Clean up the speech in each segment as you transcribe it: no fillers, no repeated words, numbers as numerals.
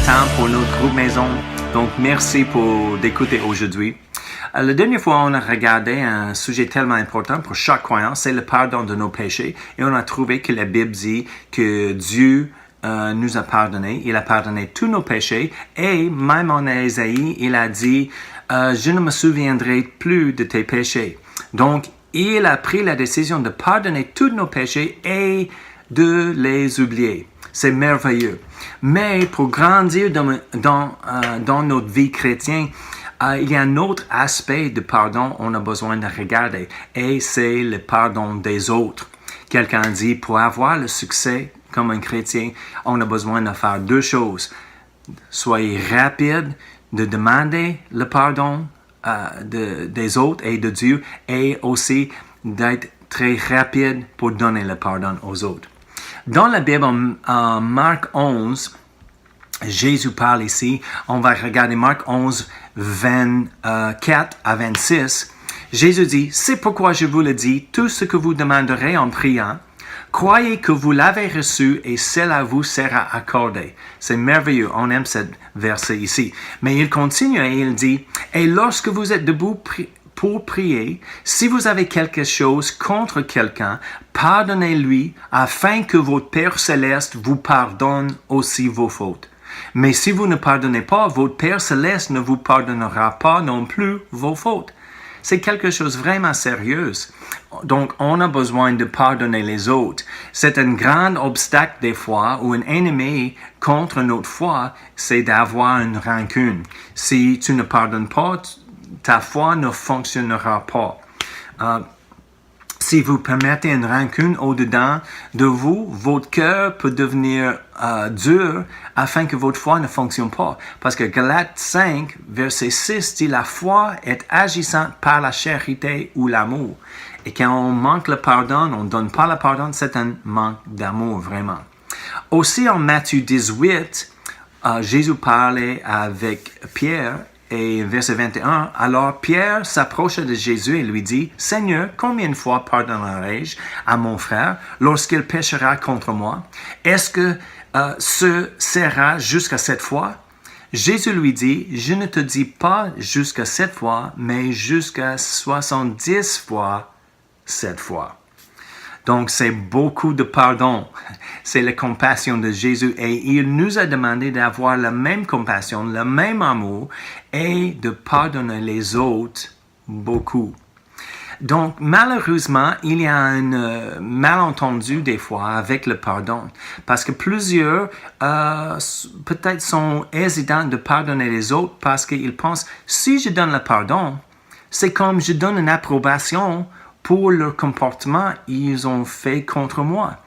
temps pour notre groupe maison. Donc, merci pour d'écouter aujourd'hui. La dernière fois, on a regardé un sujet tellement important pour chaque croyant, c'est le pardon de nos péchés. Et on a trouvé que la Bible dit que Dieu nous a pardonné. Il a pardonné tous nos péchés. Et même en Ésaïe, il a dit, je ne me souviendrai plus de tes péchés. Donc, il a pris la décision de pardonner tous nos péchés et de les oublier. C'est merveilleux. Mais pour grandir dans notre vie chrétienne, il y a un autre aspect de pardon qu'on a besoin de regarder et c'est le pardon des autres. Quelqu'un dit, pour avoir le succès comme un chrétien, on a besoin de faire deux choses. Soyez rapide de demander le pardon des autres et de Dieu et aussi d'être très rapide pour donner le pardon aux autres. Dans la Bible, en Marc 11, Jésus parle ici. On va regarder Marc 11, 24 à 26. Jésus dit, « C'est pourquoi je vous le dis, tout ce que vous demanderez en priant, croyez que vous l'avez reçu et cela vous sera accordé. » C'est merveilleux, on aime ce verset ici. Mais il continue et il dit, « Et lorsque vous êtes debout pour prier, si vous avez quelque chose contre quelqu'un, pardonnez-lui afin que votre Père céleste vous pardonne aussi vos fautes. Mais si vous ne pardonnez pas, votre Père céleste ne vous pardonnera pas non plus vos fautes. » C'est quelque chose de vraiment sérieux. Donc, on a besoin de pardonner les autres. C'est un grand obstacle des fois ou un ennemi contre notre foi, c'est d'avoir une rancune. Si tu ne pardonnes pas, ta foi ne fonctionnera pas. Si vous permettez une rancune au-dedans de vous, votre cœur peut devenir dur afin que votre foi ne fonctionne pas. Parce que Galates 5, verset 6 dit « La foi est agissante par la charité ou l'amour. » Et quand on manque le pardon, on ne donne pas le pardon, c'est un manque d'amour vraiment. Aussi en Matthieu 18, Jésus parlait avec Pierre. Et verset 21, alors Pierre s'approcha de Jésus et lui dit, « Seigneur, combien de fois pardonnerai-je à mon frère lorsqu'il péchera contre moi? Est-ce que ce sera jusqu'à 7 fois? » Jésus lui dit, « Je ne te dis pas jusqu'à 7 fois, mais jusqu'à 70 fois 7 fois. » Donc, c'est beaucoup de pardon. C'est la compassion de Jésus et il nous a demandé d'avoir la même compassion, le même amour et de pardonner les autres beaucoup. Donc, malheureusement, il y a un malentendu des fois avec le pardon parce que plusieurs peut-être sont hésitants de pardonner les autres parce qu'ils pensent, si je donne le pardon, c'est comme je donne une approbation pour leur comportement ils ont fait contre moi.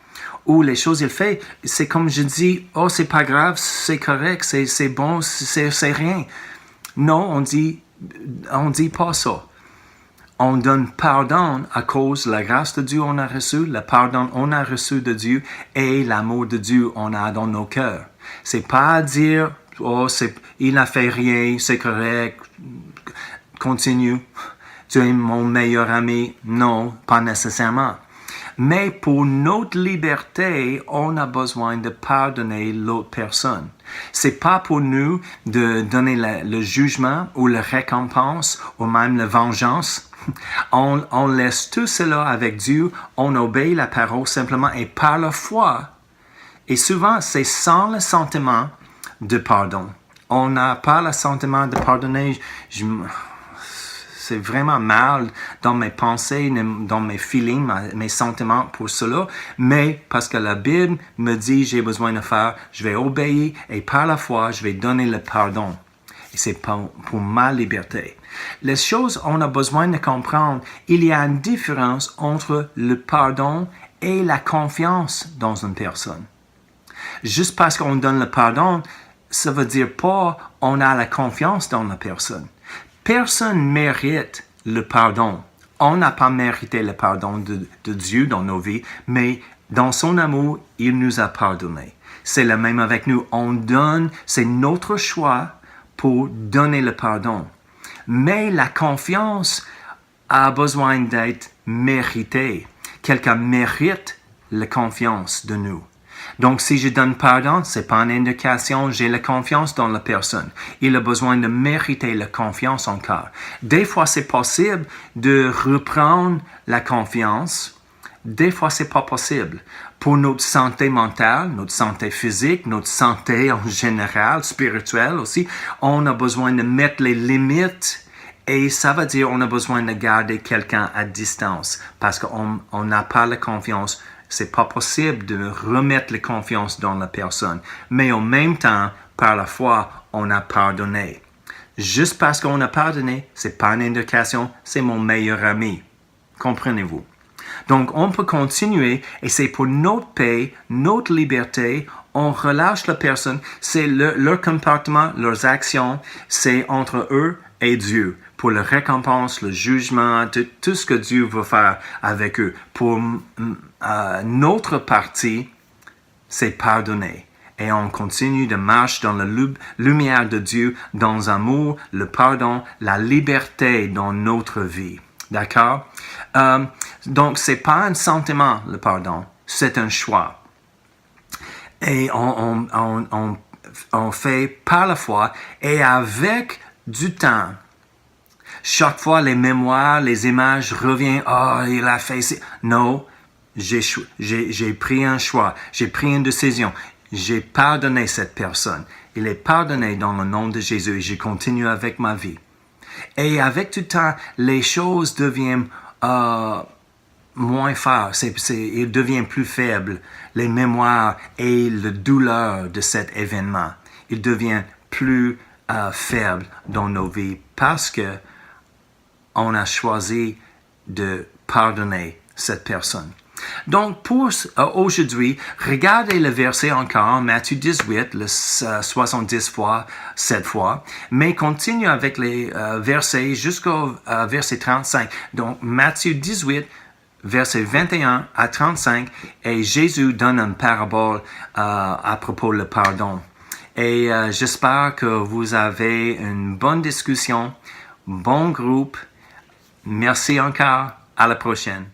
Ou les choses qu'ils font, c'est comme je dis, oh c'est pas grave, c'est correct, c'est bon, c'est rien. Non, on dit pas ça. On donne pardon à cause de la grâce de Dieu on a reçu, le pardon on a reçu de Dieu et l'amour de Dieu on a dans nos cœurs. C'est pas dire, oh il n'a fait rien, c'est correct, continue. Tu es mon meilleur ami. Non, pas nécessairement. Mais pour notre liberté, on a besoin de pardonner l'autre personne. C'est pas pour nous de donner le jugement ou la récompense ou même la vengeance. On laisse tout cela avec Dieu. On obéit la parole simplement et par la foi. Et souvent, c'est sans le sentiment de pardon. On n'a pas le sentiment de pardonner. C'est vraiment mal dans mes pensées, dans mes feelings, mes sentiments pour cela. Mais parce que la Bible me dit j'ai besoin de faire, je vais obéir et par la foi, je vais donner le pardon. Et c'est pour ma liberté. Les choses on a besoin de comprendre, il y a une différence entre le pardon et la confiance dans une personne. Juste parce qu'on donne le pardon, ça veut dire pas on a la confiance dans la personne. Personne ne mérite le pardon. On n'a pas mérité le pardon de Dieu dans nos vies, mais dans son amour, il nous a pardonné. C'est le même avec nous. On donne, c'est notre choix pour donner le pardon. Mais la confiance a besoin d'être méritée. Quelqu'un mérite la confiance de nous. Donc, si je donne pardon, c'est pas une indication, j'ai la confiance dans la personne. Il a besoin de mériter la confiance encore. Des fois, c'est possible de reprendre la confiance. Des fois, c'est pas possible. Pour notre santé mentale, notre santé physique, notre santé en général, spirituelle aussi, on a besoin de mettre les limites. Et ça veut dire on a besoin de garder quelqu'un à distance parce qu'on n'a pas la confiance. C'est pas possible de remettre la confiance dans la personne. Mais en même temps, par la foi, on a pardonné. Juste parce qu'on a pardonné, c'est pas une indication, c'est mon meilleur ami. Comprenez-vous? Donc, on peut continuer et c'est pour notre paix, notre liberté. On relâche la personne. C'est leur comportement, leurs actions, c'est entre eux et Dieu. Pour la récompense, le jugement, tout ce que Dieu veut faire avec eux. Pour notre partie, c'est pardonner. Et on continue de marcher dans la lumière de Dieu, dans l'amour, le pardon, la liberté dans notre vie. D'accord? Donc, c'est pas un sentiment, le pardon. C'est un choix. Et on fait par la foi et avec du temps. Chaque fois, les mémoires, les images reviennent. Oh, il a fait ça. Non, j'ai pris un choix. J'ai pris une décision. J'ai pardonné cette personne. Il est pardonné dans le nom de Jésus et je continue avec ma vie. Et avec tout le temps, les choses deviennent moins fortes. Ils deviennent plus faibles. Les mémoires et la douleur de cet événement, ils deviennent plus faibles dans nos vies parce que on a choisi de pardonner cette personne. Donc, pour aujourd'hui, regardez le verset encore, Matthieu 18, le 70 fois, 7 fois, mais continue avec les versets jusqu'au verset 35. Donc, Matthieu 18, verset 21 à 35, et Jésus donne une parabole à propos du pardon. Et j'espère que vous avez une bonne discussion, bon groupe. Merci encore. À la prochaine.